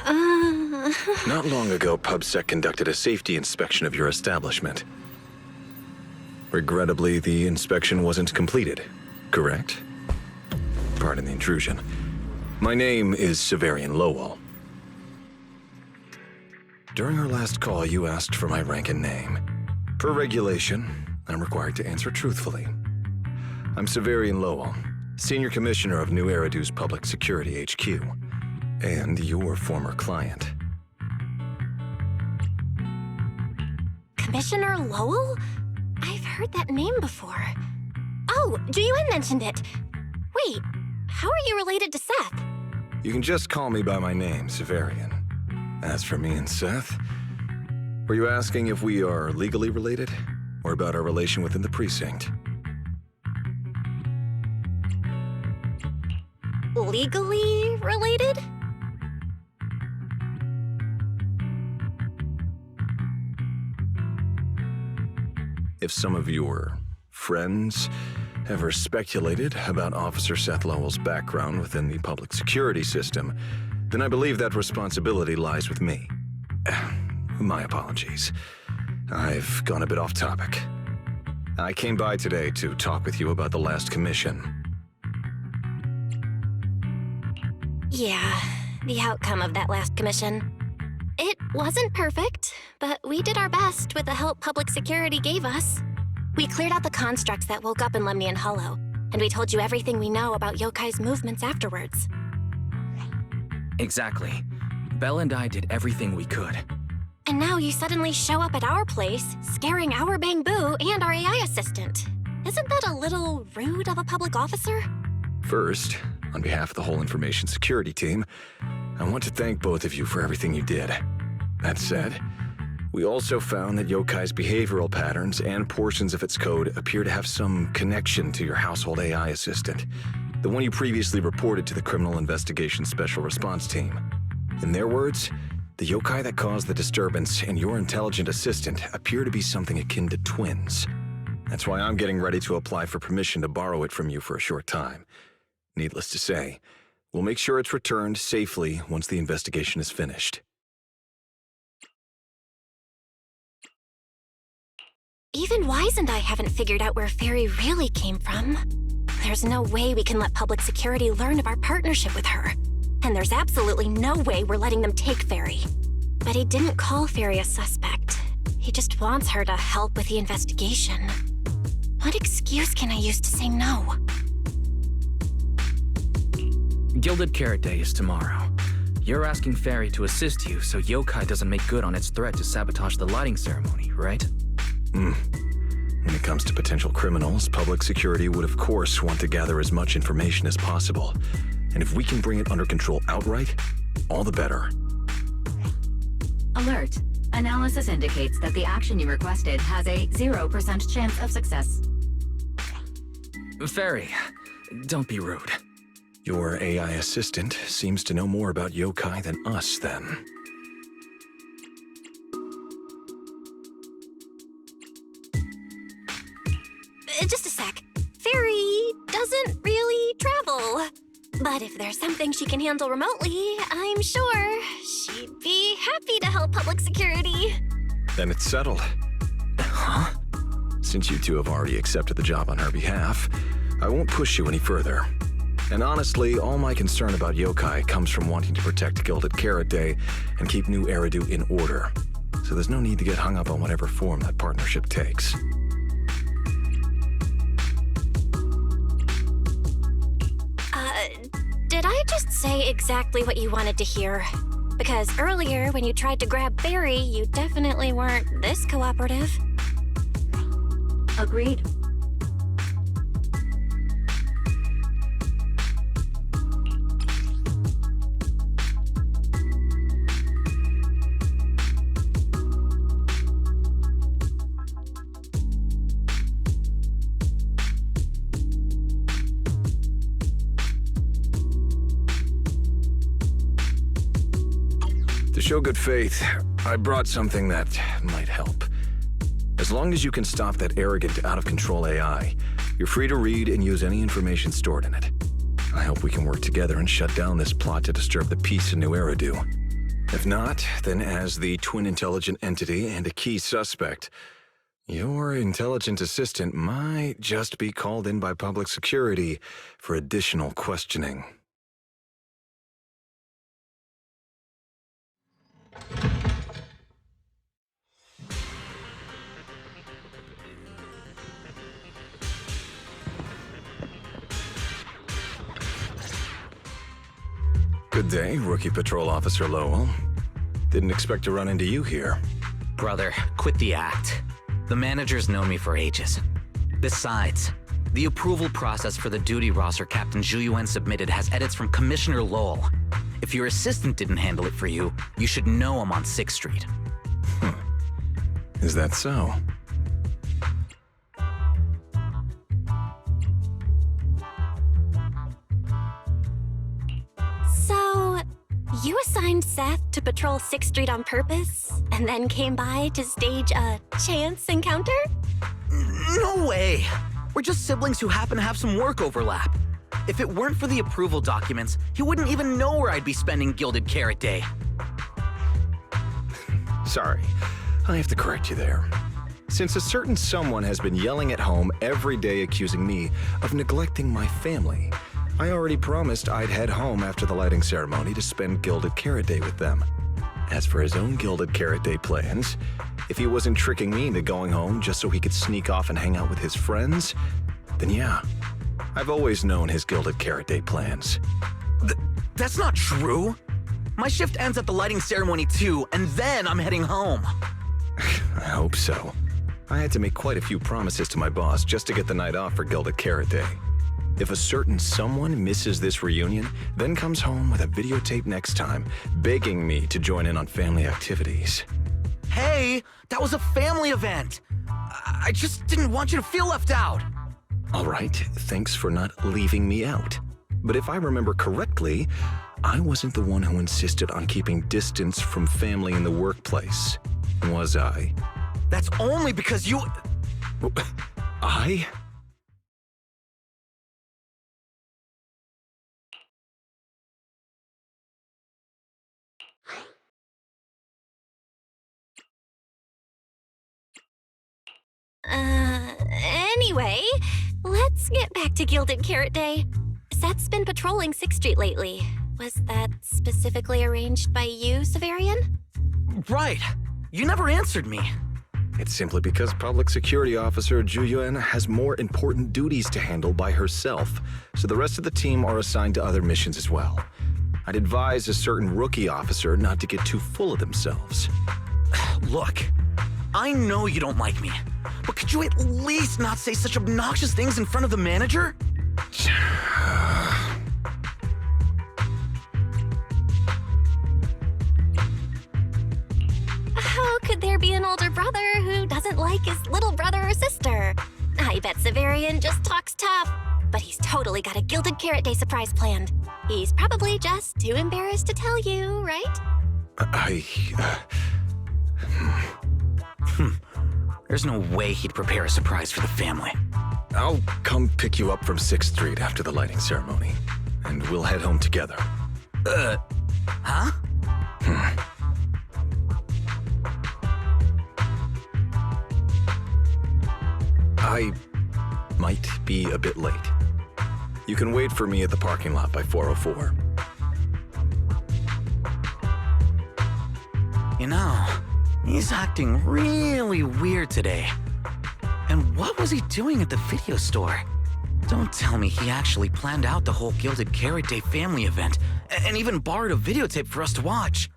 Not long ago, PubSec conducted a safety inspection of your establishment. Regrettably, the inspection wasn't completed, correct? Pardon the intrusion. My name is Severian Lowell. During our last call, you asked for my rank and name. Per regulation, I'm required to answer truthfully. I'm Severian Lowell, Senior Commissioner of New Eridu's Public Security HQ, and your former client. Commissioner Lowell? I've heard that name before. Oh, Juyuan mentioned it. Wait, how are you related to Seth? You can just call me by my name, Severian. As for me and Seth, were you asking if we are legally related, or about our relation within the precinct? Legally related? If some of your friends ever speculated about Officer Seth Lowell's background within the public security system, then I believe that responsibility lies with me. My apologies. I've gone a bit off topic. I came by today to talk with you about the last commission. Yeah, the outcome of that last commission. It wasn't perfect, but we did our best with the help public security gave us. We cleared out the constructs that woke up in Lemnian Hollow, and we told you everything we know about Yokai's movements afterwards. Exactly. Belle and I did everything we could. And now you suddenly show up at our place, scaring our Bangbu and our AI assistant. Isn't that a little rude of a public officer? First, on behalf of the whole information security team, I want to thank both of you for everything you did. That said, we also found that Yokai's behavioral patterns and portions of its code appear to have some connection to your household AI assistant, the one you previously reported to the Criminal Investigation Special Response Team. In their words, the yokai that caused the disturbance and your intelligent assistant appear to be something akin to twins. That's why I'm getting ready to apply for permission to borrow it from you for a short time. Needless to say, we'll make sure it's returned safely once the investigation is finished. Even Wise and I haven't figured out where Fairy really came from. There's no way we can let public security learn of our partnership with her. And there's absolutely no way we're letting them take Fairy. But he didn't call Fairy a suspect. He just wants her to help with the investigation. What excuse can I use to say no? Gilded Carrot Day is tomorrow. You're asking Fairy to assist you so Yokai doesn't make good on its threat to sabotage the lighting ceremony, right? When it comes to potential criminals, public security would of course want to gather as much information as possible. And if we can bring it under control outright, all the better. Alert. Analysis indicates that the action you requested has a 0% chance of success. Fairy, don't be rude. Your AI assistant seems to know more about yokai than us, then. Just a sec. Fairy doesn't really travel. But if there's something she can handle remotely, I'm sure she'd be happy to help public security. Then it's settled. Huh? Since you two have already accepted the job on her behalf, I won't push you any further. And honestly, all my concern about yokai comes from wanting to protect Gilded Carrot Day and keep New Eridu in order. So there's no need to get hung up on whatever form that partnership takes. Did I just say exactly what you wanted to hear? Because earlier, when you tried to grab Fairy, you definitely weren't this cooperative. Agreed. To show good faith, I brought something that might help. As long as you can stop that arrogant, out-of-control AI, you're free to read and use any information stored in it. I hope we can work together and shut down this plot to disturb the peace in New Eridu. If not, then as the twin intelligent entity and a key suspect, your intelligent assistant might just be called in by public security for additional questioning. Good day, Rookie Patrol Officer Lowell. Didn't expect to run into you here. Brother, quit the act. The manager's known me for ages. Besides, the approval process for the duty roster Captain Zhu submitted has edits from Commissioner Lowell. If your assistant didn't handle it for you, you should know I'm on 6th Street. Is that so? So, you assigned Seth to patrol 6th Street on purpose, and then came by to stage a chance encounter? No way! We're just siblings who happen to have some work overlap. If it weren't for the approval documents, he wouldn't even know where I'd be spending Gilded Carrot Day. Sorry, I have to correct you there. Since a certain someone has been yelling at home every day accusing me of neglecting my family, I already promised I'd head home after the lighting ceremony to spend Gilded Carrot Day with them. As for his own Gilded Carrot Day plans, if he wasn't tricking me into going home just so he could sneak off and hang out with his friends, then yeah, I've always known his Gilded Carrot Day plans. That's not true! My shift ends at the lighting ceremony too, and then I'm heading home. I hope so. I had to make quite a few promises to my boss just to get the night off for Gilded Carrot Day. If a certain someone misses this reunion, then comes home with a videotape next time, begging me to join in on family activities. Hey, that was a family event! I just didn't want you to feel left out! All right, thanks for not leaving me out. But if I remember correctly, I wasn't the one who insisted on keeping distance from family in the workplace, was I? That's only because you... I? Anyway, let's get back to Gilded Carrot Day. Seth's been patrolling 6th Street lately. Was that specifically arranged by you, Severian? Right. You never answered me. It's simply because Public Security Officer Zhu has more important duties to handle by herself, so the rest of the team are assigned to other missions as well. I'd advise a certain rookie officer not to get too full of themselves. Look, I know you don't like me, but could you at least not say such obnoxious things in front of the manager? How could there be an older brother who doesn't like his little brother or sister? I bet Severian just talks tough, but he's totally got a Gilded Carrot Day surprise planned. He's probably just too embarrassed to tell you, right? There's no way he'd prepare a surprise for the family. I'll come pick you up from 6th Street after the lighting ceremony, and we'll head home together. Huh? I might be a bit late. You can wait for me at the parking lot by 4:04. You know, he's acting really weird today. And what was he doing at the video store? Don't tell me he actually planned out the whole Gilded Carrot Day family event and even borrowed a videotape for us to watch.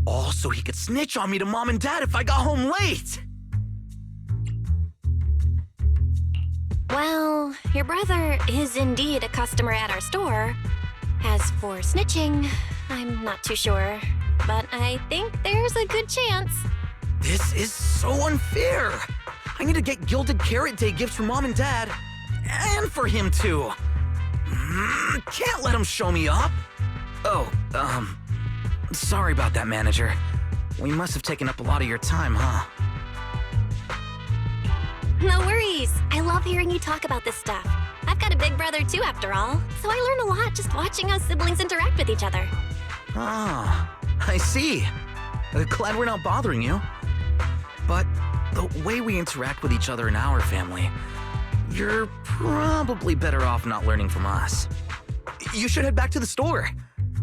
All so he could snitch on me to Mom and Dad if I got home late! Well, your brother is indeed a customer at our store. As for snitching, I'm not too sure, but I think there's a good chance. This is so unfair! I need to get Gilded Carrot Day gifts for Mom and Dad, and for him too. Can't let him show me up. Oh, sorry about that, manager. We must have taken up a lot of your time, huh? No worries. I love hearing you talk about this stuff. I've got a big brother too, after all, so I learn a lot just watching how siblings interact with each other. Ah, I see. Glad we're not bothering you. But the way we interact with each other in our family, you're probably better off not learning from us. You should head back to the store.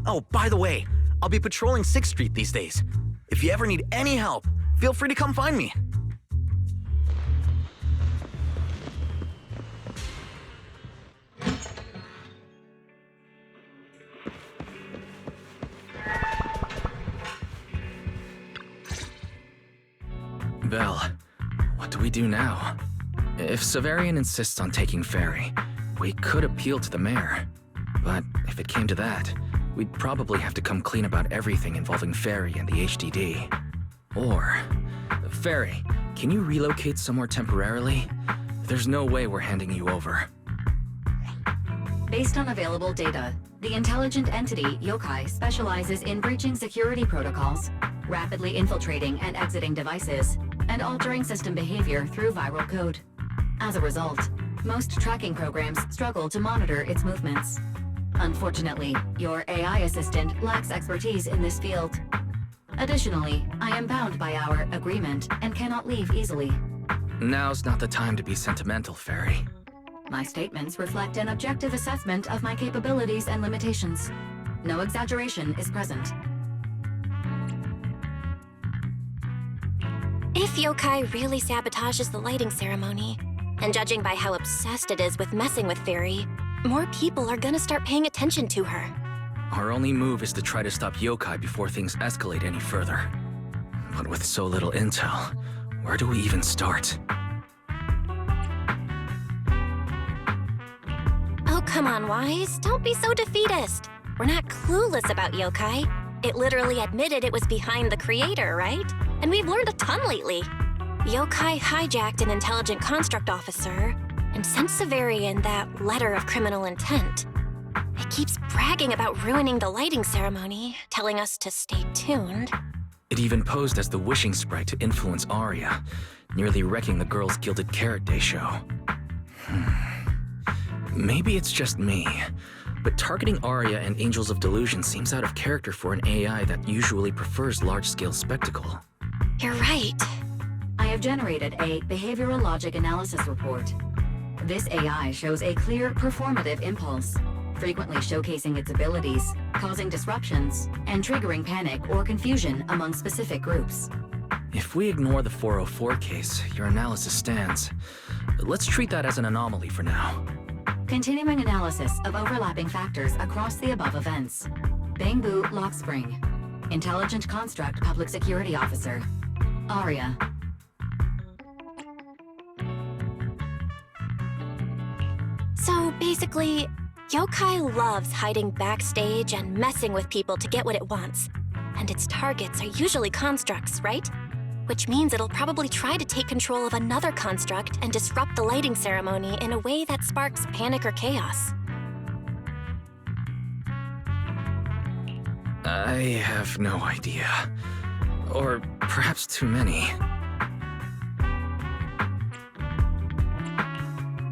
Oh, by the way, I'll be patrolling 6th Street these days. If you ever need any help, feel free to come find me. Belle, what do we do now? If Severian insists on taking Ferry, we could appeal to the mayor. But if it came to that, we'd probably have to come clean about everything involving Ferry and the HDD. Or, Ferry, can you relocate somewhere temporarily? There's no way we're handing you over. Based on available data, the intelligent entity, Yokai, specializes in breaching security protocols, rapidly infiltrating and exiting devices, and altering system behavior through viral code. As a result, most tracking programs struggle to monitor its movements. Unfortunately, your AI assistant lacks expertise in this field. Additionally, I am bound by our agreement and cannot leave easily. Now's not the time to be sentimental, Ferry. My statements reflect an objective assessment of my capabilities and limitations. No exaggeration is present. If Yokai really sabotages the lighting ceremony, and judging by how obsessed it is with messing with Fairy, more people are gonna start paying attention to her. Our only move is to try to stop Yokai before things escalate any further. But with so little intel, where do we even start? Oh, come on, Wise. Don't be so defeatist. We're not clueless about Yokai. It literally admitted it was behind the creator, right? And we've learned a ton lately. Yokai hijacked an intelligent construct officer and sent Severian that letter of criminal intent. It keeps bragging about ruining the lighting ceremony, telling us to stay tuned. It even posed as the wishing sprite to influence Arya, nearly wrecking the girls' Gilded Carrot Day show. Maybe it's just me, but targeting Arya and Angels of Delusion seems out of character for an AI that usually prefers large-scale spectacle. You're right. I have generated a behavioral logic analysis report. This AI shows a clear performative impulse, frequently showcasing its abilities, causing disruptions, and triggering panic or confusion among specific groups. If we ignore the 404 case, your analysis stands. Let's treat that as an anomaly for now. Continuing analysis of overlapping factors across the above events. Bangbu Lock Spring. Intelligent Construct Public Security Officer. Arya. So basically, Yokai loves hiding backstage and messing with people to get what it wants. And its targets are usually constructs, right? Which means it'll probably try to take control of another construct and disrupt the lighting ceremony in a way that sparks panic or chaos. I have no idea. Or perhaps too many.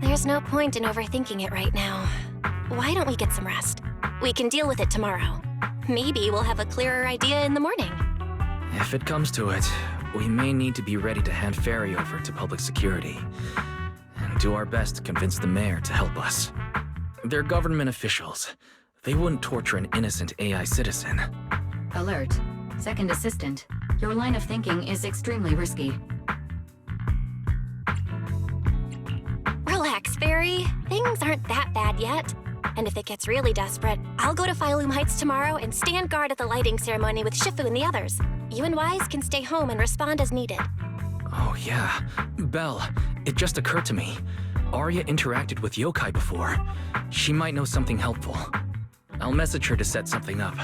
There's no point in overthinking it right now. Why don't we get some rest? We can deal with it tomorrow. Maybe we'll have a clearer idea in the morning. If it comes to it, we may need to be ready to hand Ferry over to public security and do our best to convince the mayor to help us. They're government officials. They wouldn't torture an innocent AI citizen. Alert. Second assistant. Your line of thinking is extremely risky. Relax, Fairy. Things aren't that bad yet. And if it gets really desperate, I'll go to Phylum Heights tomorrow and stand guard at the lighting ceremony with Shifu and the others. You and Wise can stay home and respond as needed. Oh yeah. Belle, it just occurred to me. Arya interacted with Yokai before. She might know something helpful. I'll message her to set something up.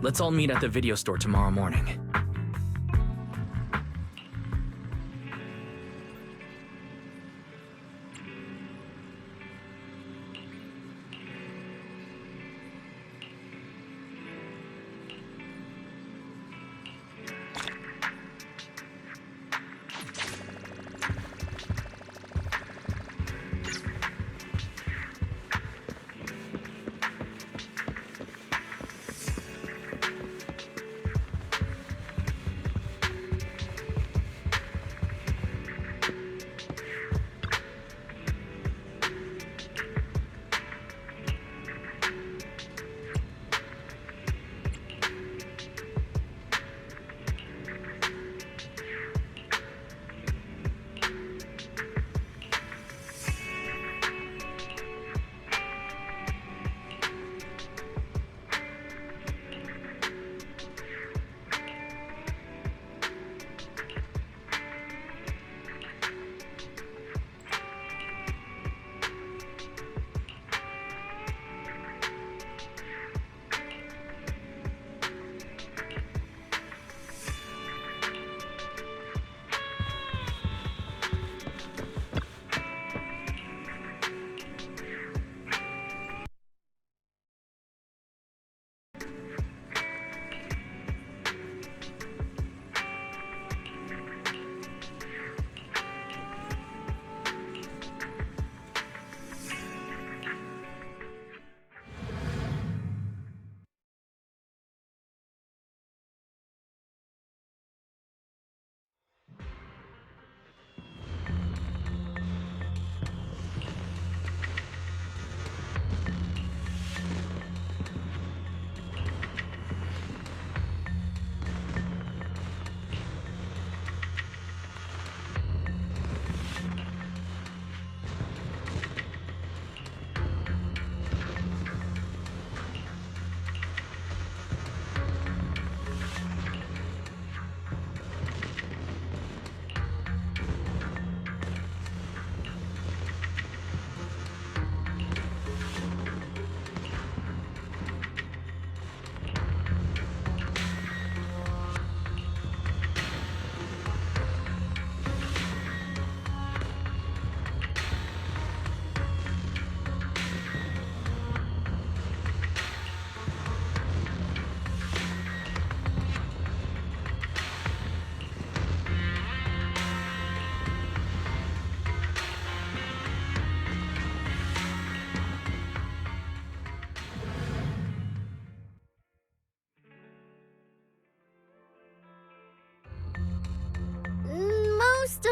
Let's all meet at the video store tomorrow morning.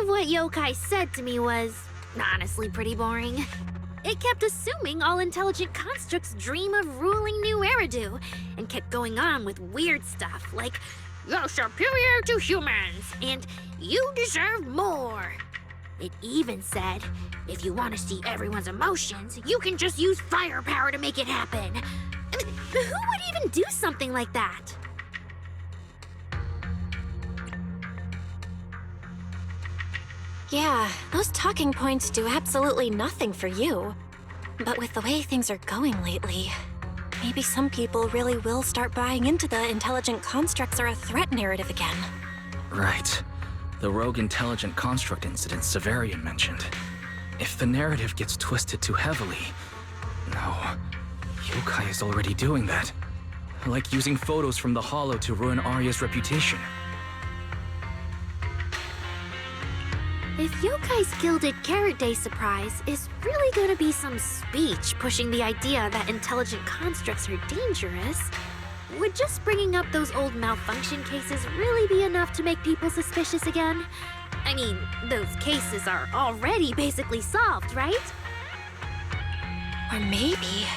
of what yokai said to me was honestly pretty boring. It kept assuming all intelligent constructs dream of ruling New Eridu, and kept going on with weird stuff like, "You're superior to humans," and "You deserve more." It even said, if you want to see everyone's emotions, you can just use firepower to make it happen. I mean, who would even do something like that? Yeah, those talking points do absolutely nothing for you. But with the way things are going lately, maybe some people really will start buying into the intelligent constructs are a threat narrative again. Right. The rogue intelligent construct incident Severian mentioned. If the narrative gets twisted too heavily... No. Yokai is already doing that. Like using photos from the Hollow to ruin Arya's reputation. If Yokai's Gilded Carrot Day surprise is really gonna be some speech pushing the idea that intelligent constructs are dangerous, would just bringing up those old malfunction cases really be enough to make people suspicious again? I mean, those cases are already basically solved, right? Or maybe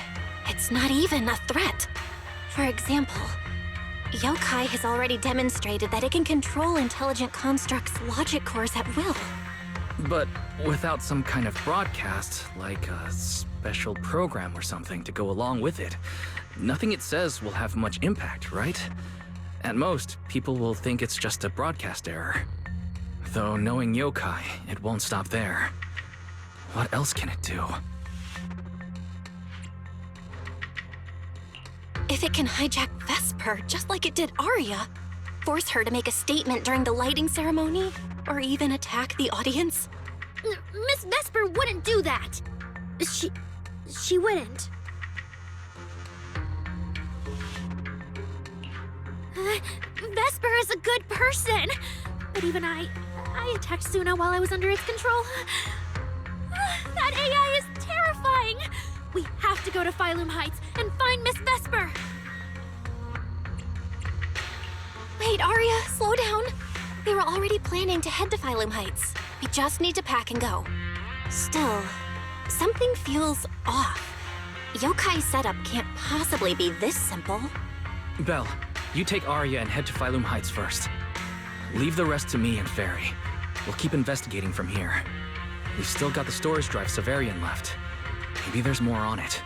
it's not even a threat. For example, Yokai has already demonstrated that it can control intelligent constructs' logic cores at will. But without some kind of broadcast, like a special program or something to go along with it, nothing it says will have much impact, right? At most, people will think it's just a broadcast error. Though knowing Yokai, it won't stop there. What else can it do? If it can hijack Vesper just like it did Arya, force her to make a statement during the lighting ceremony, or even attack the audience? Miss Vesper wouldn't do that! She wouldn't. Vesper is a good person! But even I attacked Suna while I was under its control. That AI is terrifying! We have to go to Phylum Heights and find Miss Vesper! Wait, Arya, slow down. We were already planning to head to Phylum Heights. We just need to pack and go. Still, something feels off. Yokai's setup can't possibly be this simple. Belle, you take Arya and head to Phylum Heights first. Leave the rest to me and Fairy. We'll keep investigating from here. We've still got the storage drive Severian left. Maybe there's more on it.